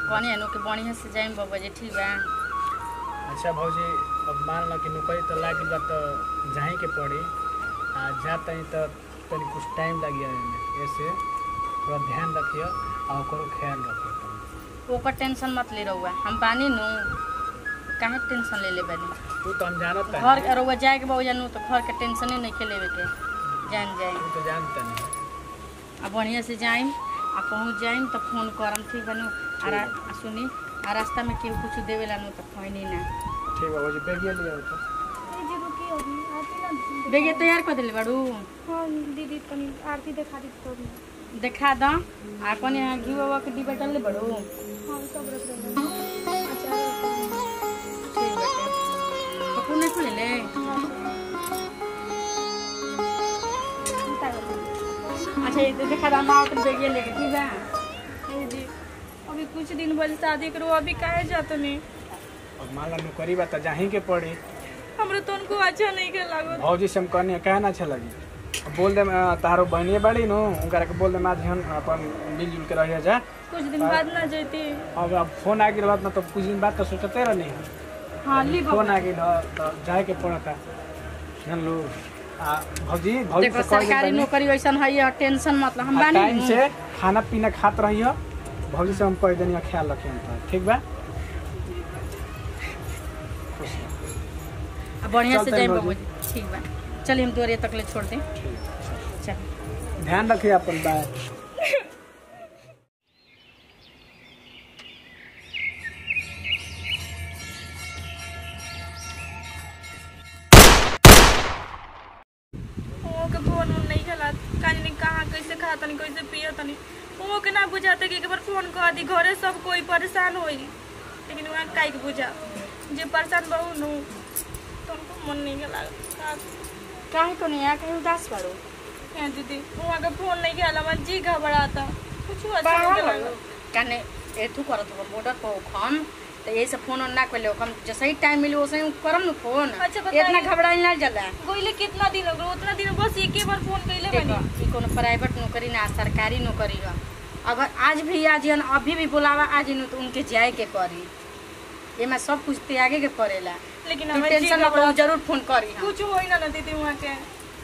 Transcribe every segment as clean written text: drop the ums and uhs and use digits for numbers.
कौन है के बढ़िया से जाइम बाबा जी ठीक बा। अच्छा भौजी अब मान लो कि नौकरी तो लाग बा तो जाए के पड़ी आ जाते ही तो तनी कुछ टाइम लग जाए ऐसे थोड़ा ध्यान रखियो और ओकरो ख्याल रखियो। ओकर टेंशन मत ले रहुआ हम बानी नु काहे टेंशन ले बानी। तू तो हम जानत है घर रहुआ जाए के बाबू जानू तो घर के टेंशन ही नहीं खेलेवे के जान जाए। तू तो जानता नहीं अब बढ़िया से जाइम आ पहुँच जाइम तो फोन करम ठीक बनू आ सुनी आ रास्ता में केहू कुछ देवेला नु तो कहनी ना ठीक है भौजी बेगिया ले आओ तो जी रुकी अभी आती ना बेगे तैयार कर दिले बाड़ू। हां दीदी तनी आरती दिखा दी तो देखा द आ कोने घी बाबा के डिब्बा डाल ले बाड़ू। हां सब रख दे। अच्छा ठीक बेटे पकड़ नहीं खोले ले अच्छा ये देखा द मां के बेगे लेके ठीक बा। जी अभी कुछ दिन बाद शादी करो अभी काहे जातो नहीं अब मान लो नौकरी बा तो जाही के पड़ी। हमरे तो उनको अच्छा नहीं के लागो भौजी से हम कहने कहे ना अच्छा लगी बोल दे तारो बहनिए बाड़ी नु उनका के बोल दे मां ध्यान अपन मिलजुल के रहिए जा कुछ दिन बाद ना जैती। अब फोन आ गई बात ना तो कुछ दिन बाद तो सोचते रहनी हां ली फोन आ गई तो जाए के पड़ता जान लो भौजी भौजी देखो सरकारी नौकरी वैसन है टेंशन मतलब हम बानी टाइम से खाना पीना खात रहियो भौजी से हम कह देनी ख्याल रखिए हम ठीक बा। बढ़िया से जाए बाबू ठीक बा चलिए हम दोरे तक ले छोड़ दें चल ध्यान रखिए अपन बाय। के फोन नहीं खेला कानी कहाँ कैसे खा तनी कैसे पिया तनी वो के ना बुझाते कि एक बार फोन कर दी घरे सब कोई परेशान होई लेकिन वहाँ काई के बुझा जे परेशान बहु नु तुमको मन नहीं के लगा काहे को नहीं आ कहीं उदास पड़ो क्या दीदी वहाँ का फोन नहीं खेला मैं जी घबराता कुछ अच्छा नहीं लगा काने एथु करत हो बॉर्डर पर खम तो यही से फोन ना कर ले हम जैसे ही टाइम मिले वैसे ही करम न फोन। अच्छा बताइए इतना घबराई ना जाला गोइले कितना दिन हो गए उतना दिन बस एक ही बार फोन कइले बनी ई कोनो प्राइवेट नौकरी ना सरकारी नौकरी है अगर आज भी आज अभी भी बुलावा आज न तो उनके जाए के करी ये मैं सब कुछ त्यागे के पड़ेला लेकिन हमें हमें टेंशन ना जरूर फोन करी कुछ होई ना दीदी वहाँ के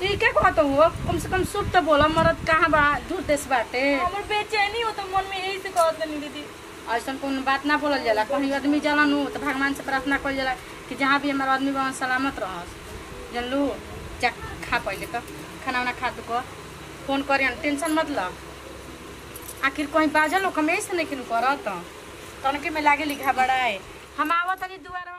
ये क्या कहत हो कम से कम शुभ तो बोला मरद कहाँ बा दूर देश बाटे हमर बेचैनी हो तो मन में यही से कहत नहीं दीदी ऐसा कोनो बात ना बोलल जाला कहीं आदमी जाला नु तो भगवान से प्रार्थना कइल जाला कि जहाँ भी हमारा आदमी बा सलामत रहस जानलू जा खा पहले तो खाना वाना खा तो फोन करियन टेंशन मत ल आखिर कहीं बाजल लोग हमें से नहीं किन करत तनके में लागे लिखा बड़ाए हम आवत तनी दुआर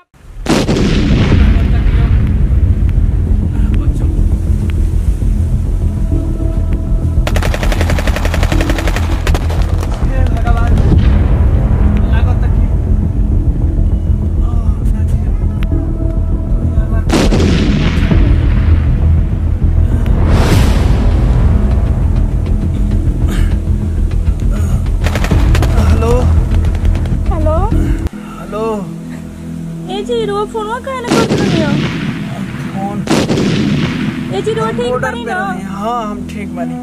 फोनवा काहे ना करत रहियो फोन ए जी रो ठीक बनी ना। हां हम ठीक बनी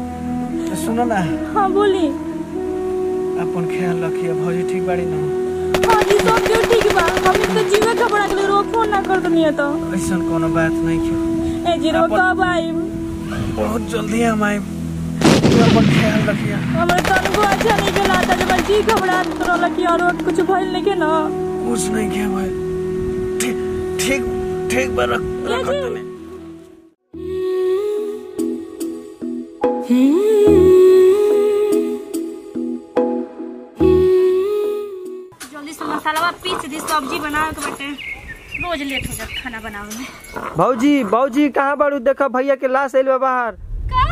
तो सुनो ना। हां बोली अपन ख्याल रखिए भौजी ठीक बाड़ी ना। हां जी सब जो ठीक बा हम तो जीवा घबरा गेल रो फोन ना कर दनिया तो ऐसा कोनो बात नहीं क्यों ए जी रो कब आई बहुत जल्दी हम आए तो अपन ख्याल रखिए हमरे तन को अच्छा नहीं के लाता जब जी घबरा तो लकी और कुछ भइल नहीं के ना कुछ नहीं किया भाई ठीक ठीक बार रखत में जल्दी से मसाला पीस दी सब्जी बनावे के बाटे रोज लेट हो जात खाना बनावे में। भौजी भौजी कहाँ बाड़ू देखा भैया के लाश आइल बा बाहर का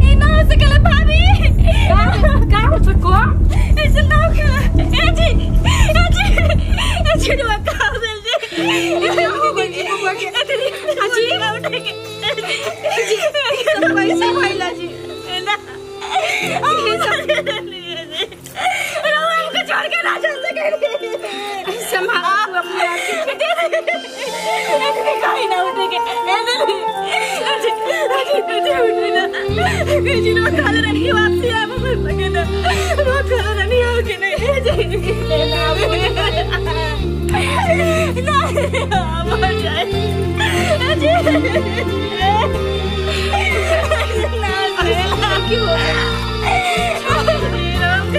ई ना हो सकले भाभी का हो छोटको ऐसे ना हो ए जी जो का भेल पैसा भइला जी ना हमको छोड़ के ना चल सके संभाल अपने कहीं ना उठेगे जी लोग खाना नहीं वापसी आ मैं लगे ना रोज खाना नहीं हो के नहीं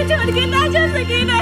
छोड़ के ना जा सके ना।